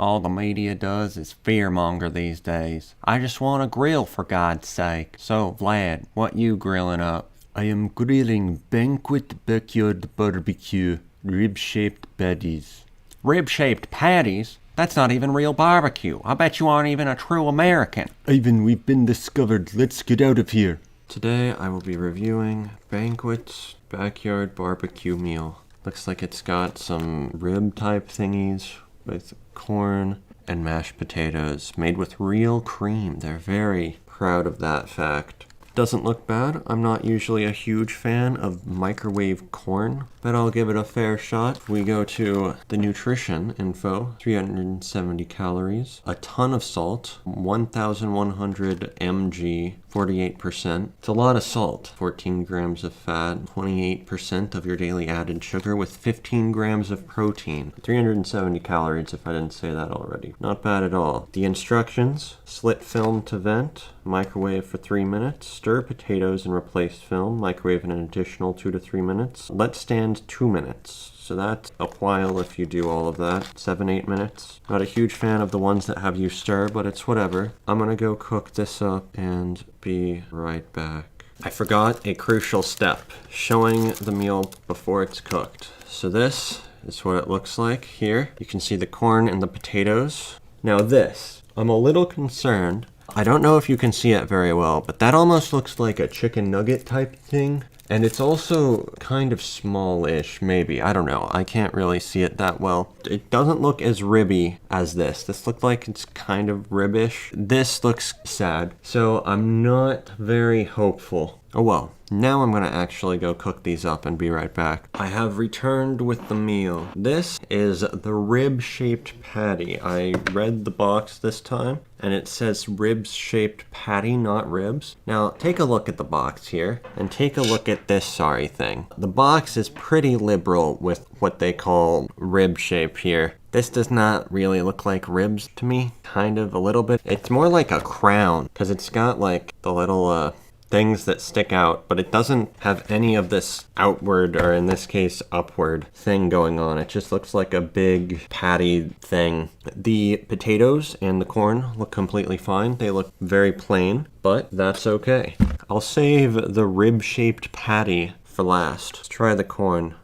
All the media does is fearmonger these days. I just want to grill, for God's sake. So, Vlad, what you grilling up? I am grilling Banquet backyard barbecue, rib-shaped patties. Rib-shaped patties? That's not even real barbecue. I bet you aren't even a true American. Ivan, we've been discovered. Let's get out of here. Today I will be reviewing Banquet's backyard barbecue meal. Looks like it's got some rib type thingies with corn and mashed potatoes made with real cream. They're very proud of that fact. Doesn't look bad. I'm not usually a huge fan of microwave corn, but I'll give it a fair shot. We go to the nutrition info, 370 calories, a ton of salt, 1,100 mg, 48%. It's a lot of salt. 14 grams of fat, 28% of your daily added sugar with 15 grams of protein. 370 calories if I didn't say that already. Not bad at all. The instructions, slit film to vent, microwave for 3 minutes, stir potatoes and replace film, microwave an additional 2 to 3 minutes. Let stand 2 minutes. So that's a while if you do all of that. 7-8 minutes. Not a huge fan of the ones that have you stir, but it's whatever. I'm gonna go cook this up and be right back. I forgot a crucial step, showing the meal before it's cooked. So this is what it looks like here. You can see the corn and the potatoes. Now this, I'm a little concerned. I don't know if you can see it very well, but that almost looks like a chicken nugget type thing. And it's also kind of small-ish, maybe. I don't know. I can't really see it that well. It doesn't look as ribby as this. This looked like it's kind of ribbish. This looks sad. So I'm not very hopeful. Oh well. Now I'm gonna actually go cook these up and be right back. I have returned with the meal. This is the rib-shaped patty. I read the box this time, and it says ribs-shaped patty, not ribs. Now, take a look at the box here, and take a look at this sorry thing. The box is pretty liberal with what they call rib shape here. This does not really look like ribs to me, kind of a little bit. It's more like a crown, because it's got like the little, things that stick out, but it doesn't have any of this outward, or in this case, upward thing going on. It just looks like a big patty thing. The potatoes and the corn look completely fine. They look very plain, but that's okay. I'll save the rib-shaped patty for last. Let's try the corn.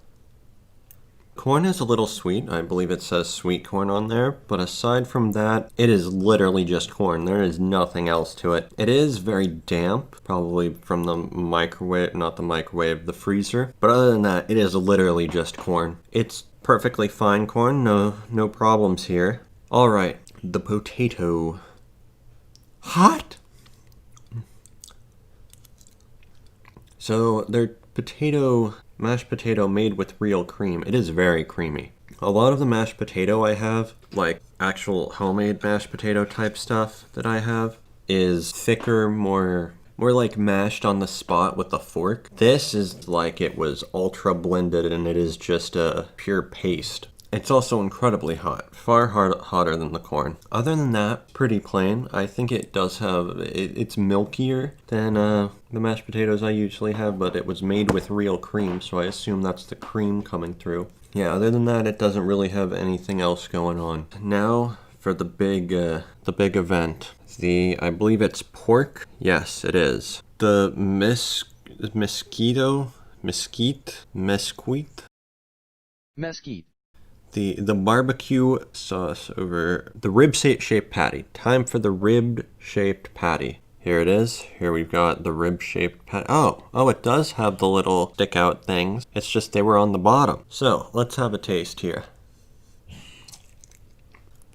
Corn is a little sweet. I believe it says sweet corn on there, but aside from that, it is literally just corn. There is nothing else to it. It is very damp, probably from the microwave, not the microwave, the freezer. But other than that, it is literally just corn. It's perfectly fine corn, no problems here. All right, the potato. Hot! So they're mashed potato made with real cream. It is very creamy. A lot of the mashed potato I have, like actual homemade mashed potato type stuff that I have, is thicker, more like mashed on the spot with a fork. This is like it was ultra blended and it is just a pure paste. It's also incredibly hot, far hotter than the corn. Other than that, pretty plain. I think it does have, it's milkier than the mashed potatoes I usually have, but it was made with real cream, so I assume that's the cream coming through. Yeah, other than that, it doesn't really have anything else going on. Now for the big event. I believe it's pork. Yes, it is. The mesquite. The barbecue sauce over the rib-shaped patty. Time for the rib-shaped patty. Here it is. Here we've got the rib-shaped patty. Oh, it does have the little stick-out things. It's just they were on the bottom. So, let's have a taste here.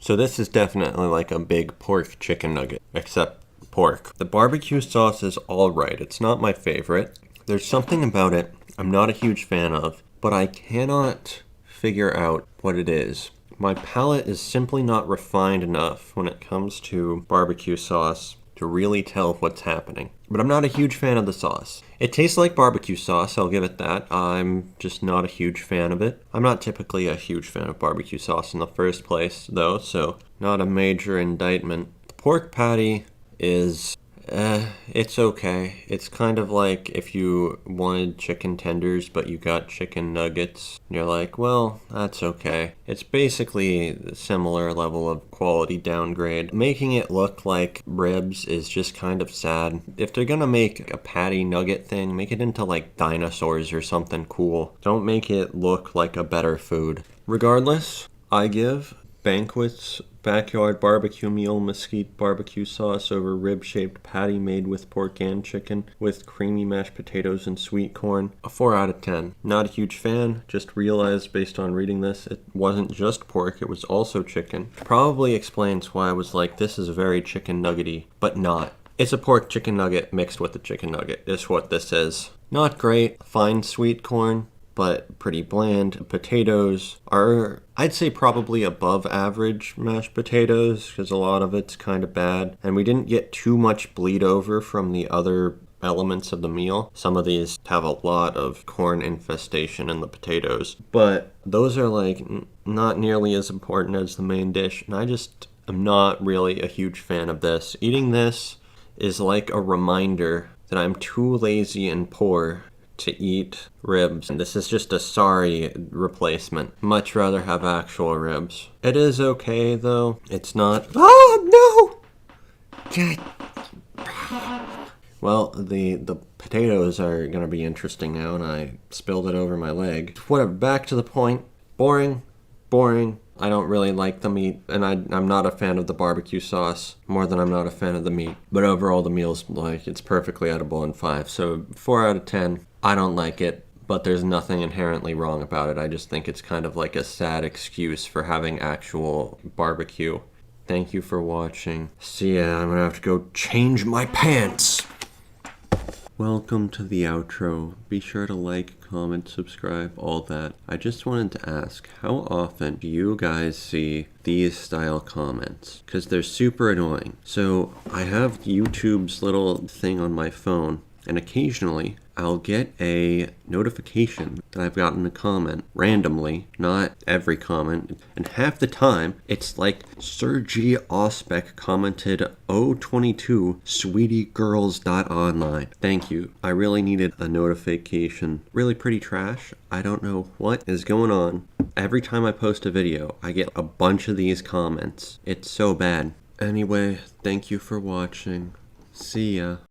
So this is definitely like a big pork chicken nugget, except pork. The barbecue sauce is alright. It's not my favorite. There's something about it I'm not a huge fan of, but I cannot figure out what it is. My palate is simply not refined enough when it comes to barbecue sauce to really tell what's happening. But I'm not a huge fan of the sauce. It tastes like barbecue sauce, I'll give it that. I'm just not a huge fan of it. I'm not typically a huge fan of barbecue sauce in the first place, though, so not a major indictment. The pork patty is It's okay. It's kind of like if you wanted chicken tenders but you got chicken nuggets. You're like, well, that's okay. It's basically a similar level of quality downgrade. Making it look like ribs is just kind of sad. If they're gonna make a patty nugget thing, make it into like dinosaurs or something cool. Don't make it look like a better food. Regardless, I give Banquet's backyard barbecue meal mesquite barbecue sauce over rib-shaped patty made with pork and chicken with creamy mashed potatoes and sweet corn a 4 out of 10. Not a huge fan, just realized based on reading this it wasn't just pork, it was also chicken. Probably explains why I was like, this is very chicken nuggety, but not. It's a pork chicken nugget mixed with a chicken nugget is what this is. Not great, fine sweet corn, but pretty bland. Potatoes are, I'd say, probably above average mashed potatoes because a lot of it's kind of bad. And we didn't get too much bleed over from the other elements of the meal. Some of these have a lot of corn infestation in the potatoes, but those are like not nearly as important as the main dish. And I just am not really a huge fan of this. Eating this is like a reminder that I'm too lazy and poor to eat ribs. And this is just a sorry replacement. Much rather have actual ribs. It is okay though. It's not. Oh no! Well, the potatoes are gonna be interesting now, and I spilled it over my leg. Whatever. Back to the point. Boring. I don't really like the meat, and I'm not a fan of the barbecue sauce more than I'm not a fan of the meat. But overall, the meal's like, it's perfectly edible in 5. So 4 out of 10. I don't like it, but there's nothing inherently wrong about it. I just think it's kind of like a sad excuse for having actual barbecue. Thank you for watching. See ya, I'm gonna have to go change my pants. Welcome to the outro. Be sure to like, comment, subscribe, all that. I just wanted to ask, how often do you guys see these style comments? Because they're super annoying. So I have YouTube's little thing on my phone, and occasionally I'll get a notification that I've gotten a comment randomly, not every comment, and half the time it's like Sergi Ospec commented 022 sweetiegirls.online. Thank you. I really needed a notification. Really pretty trash. I don't know what is going on. Every time I post a video, I get a bunch of these comments. It's so bad. Anyway, thank you for watching. See ya.